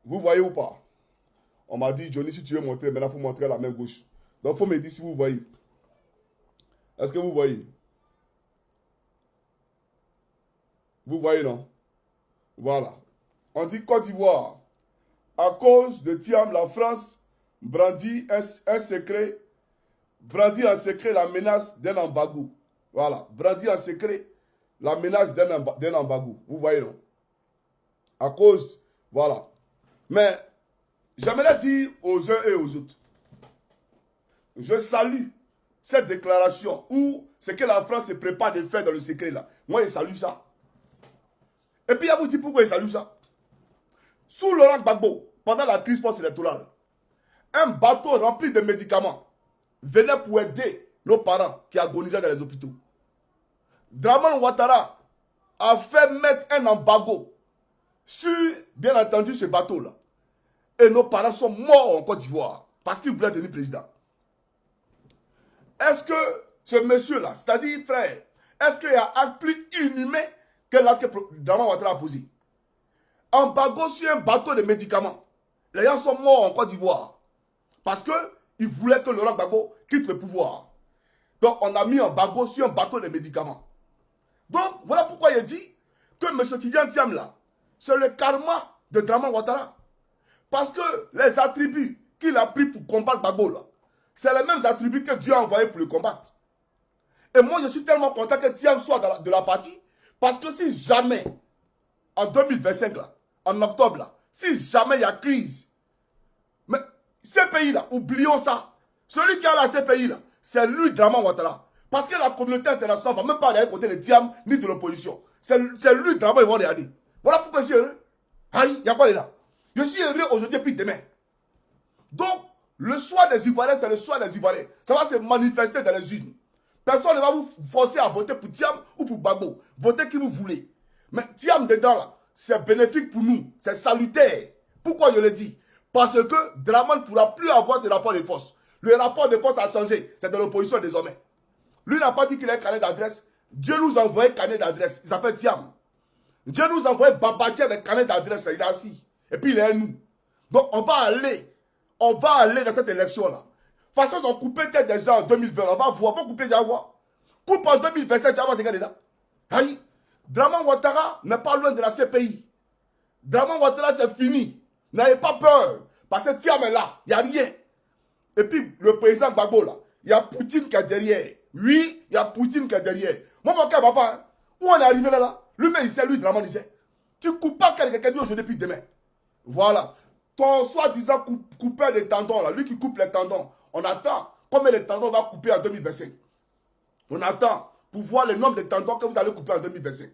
Vous voyez ou pas? On m'a dit, Johnny, si tu veux montrer, maintenant il faut montrer la main gauche. Donc il faut me dire si vous voyez. Est-ce que vous voyez? Vous voyez, non? Voilà. On dit Côte d'Ivoire. À cause de Thiam, la France brandit un secret, brandit en secret la menace d'un embargo. Voilà. Brandit en secret la menace d'un embargo. Vous voyez, non? À cause, voilà. Mais, j'aimerais dire aux uns et aux autres, je salue cette déclaration où c'est que la France se prépare de faire dans le secret là. Moi, je salue ça. Et puis, il vous dit pourquoi je salue ça. Sous Laurent Gbagbo, pendant la crise post-électorale, un bateau rempli de médicaments venait pour aider nos parents qui agonisaient dans les hôpitaux. Dramane Ouattara a fait mettre un embargo sur, bien entendu, ce bateau-là. Et nos parents sont morts en Côte d'Ivoire parce qu'ils voulaient devenir président. Est-ce que ce monsieur-là, c'est-à-dire frère, est-ce qu'il y a un acte plus inhumain que l'acte que Dramane Ouattara a posé? Embargo sur un bateau de médicaments. Les gens sont morts en Côte d'Ivoire parce qu'ils voulaient que Laurent Gbagbo quitte le pouvoir. Donc on a mis un embargo sur un bateau de médicaments. Donc voilà pourquoi il dit que M. Tidiane Thiam là, c'est le karma de Dramane Ouattara. Parce que les attributs qu'il a pris pour combattre Gbagbo là, c'est les mêmes attributs que Dieu a envoyés pour le combattre. Et moi je suis tellement content que Thiam soit de la partie, parce que si jamais, en 2025 là, en octobre là, si jamais il y a crise, mais ces pays là, oublions ça. Celui qui a là ces pays là, c'est lui Dramane Ouattara. Parce que la communauté internationale ne va même pas aller à côté de Thiam ni de l'opposition. C'est lui Dramane, ils vont regarder. Voilà pourquoi je suis heureux. Aïe, il n'y a pas de là. Je suis heureux aujourd'hui et puis demain. Donc, le choix des Ivoiriens, c'est le choix des Ivoiriens. Ça va se manifester dans les urnes. Personne ne va vous forcer à voter pour Thiam ou pour Gbagbo. Votez qui vous voulez. Mais Thiam dedans là, c'est bénéfique pour nous. C'est salutaire. Pourquoi je le dis? Parce que Dramane ne pourra plus avoir ce rapport de force. Le rapport de force a changé. C'est de l'opposition désormais. Lui n'a pas dit qu'il a un carnet d'adresse. Dieu nous a envoyé un carnet d'adresse. Il s'appelle Thiam. Dieu nous a envoyé Babatia avec carnet d'adresse. Il est assis. Et puis il est à nous. Donc on va aller dans cette élection-là. De toute façon, ils ont coupé tête des gens en 2020. On va voir. On va couper Jawa. Coupe en 2027, Jawa, c'est gars là. Aïe. Dramane Ouattara n'est pas loin de la CPI. Dramane Ouattara, c'est fini. N'ayez pas peur. Parce que Thiam est là. Il n'y a rien. Et puis, le président Gbagbo, là, il y a Poutine qui est derrière. Oui, il y a Poutine qui est derrière. Moi, mon cas, papa, hein, où on est arrivé là? Lui-même, il sait, lui, Dramane, il sait. Tu ne coupes pas quelqu'un dit aujourd'hui depuis demain. Voilà. Ton soi-disant coupeur des tendons, là, lui qui coupe les tendons, on attend combien les tendons va couper en 2025. On attend pour voir le nombre de tendons que vous allez couper en 2025.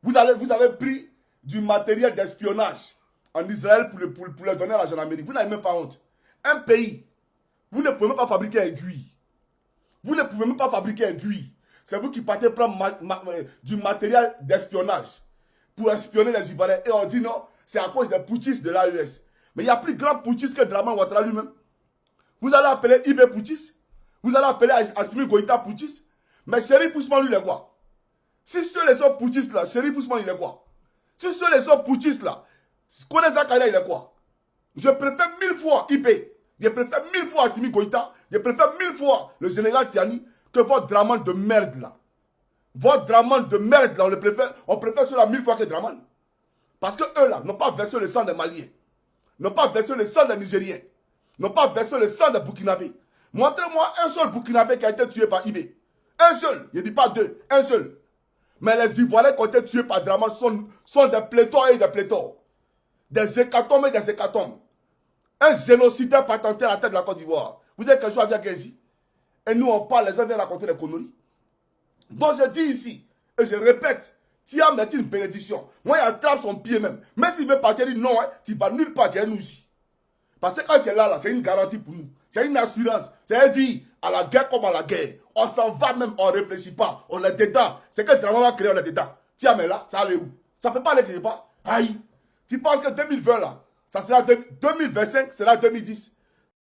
Vous avez pris du matériel d'espionnage en Israël pour le donner à la gendarmerie. Vous n'avez même pas honte. Un pays, vous ne pouvez même pas fabriquer un aiguille. Vous ne pouvez même pas fabriquer un aiguille. C'est vous qui partez prendre du matériel d'espionnage pour espionner les Ivoiriens. Et on dit non, c'est à cause des putschistes de l'AES. Mais il y a plus grand putschiste que Dramane Ouattara lui-même. Vous allez appeler Ibé putschiste. Vous allez appeler Assimi Goïta putschiste. Mais Chérif Ousmane, lui, il est quoi? Si ceux les autres putschistes là, Chérif Ousmane, il est quoi? Si ceux les autres putschistes là, Kone Zakaria, il est quoi? Je préfère 1000 fois Ibé. Je préfère 1000 fois Assimi Goïta. Je préfère 1000 fois le général Tiani que votre Dramane de merde là. Votre Dramane de merde là, on préfère cela 1000 fois que Dramane. Parce que eux là, n'ont pas versé le sang des Maliens. N'ont pas versé le sang des Nigériens. N'ont pas versé le sang des Burkinabés. Montrez-moi un seul Burkinabé qui a été tué par Ibé. Un seul. Je ne dis pas deux. Un seul. Mais les Ivoiriens qui ont été tués par Dramane sont des pléthores et des pléthores. Des hécatombes et des hécatombes. Un génocidaire patenté à la tête de la Côte d'Ivoire. Vous avez quelque chose à dire ici? Et nous, on parle, les gens viennent raconter des conneries. Donc, je dis ici, et je répète, Thiam est une bénédiction. Moi, il attrape son pied même. Mais s'il veut partir, il dit non, hein, tu ne vas nulle part, tu es nous aussi. Parce que quand tu es là, c'est une garantie pour nous. C'est une assurance. C'est-à-dire, à la guerre comme à la guerre. On s'en va même, on ne réfléchit pas. On est dedans. C'est que Dramane va créer, on est dedans. Thiam est là, ça allait où? Ça ne peut pas aller quelque part. Aïe. Tu penses que 2020 là, ça sera 2025, c'est là 2010.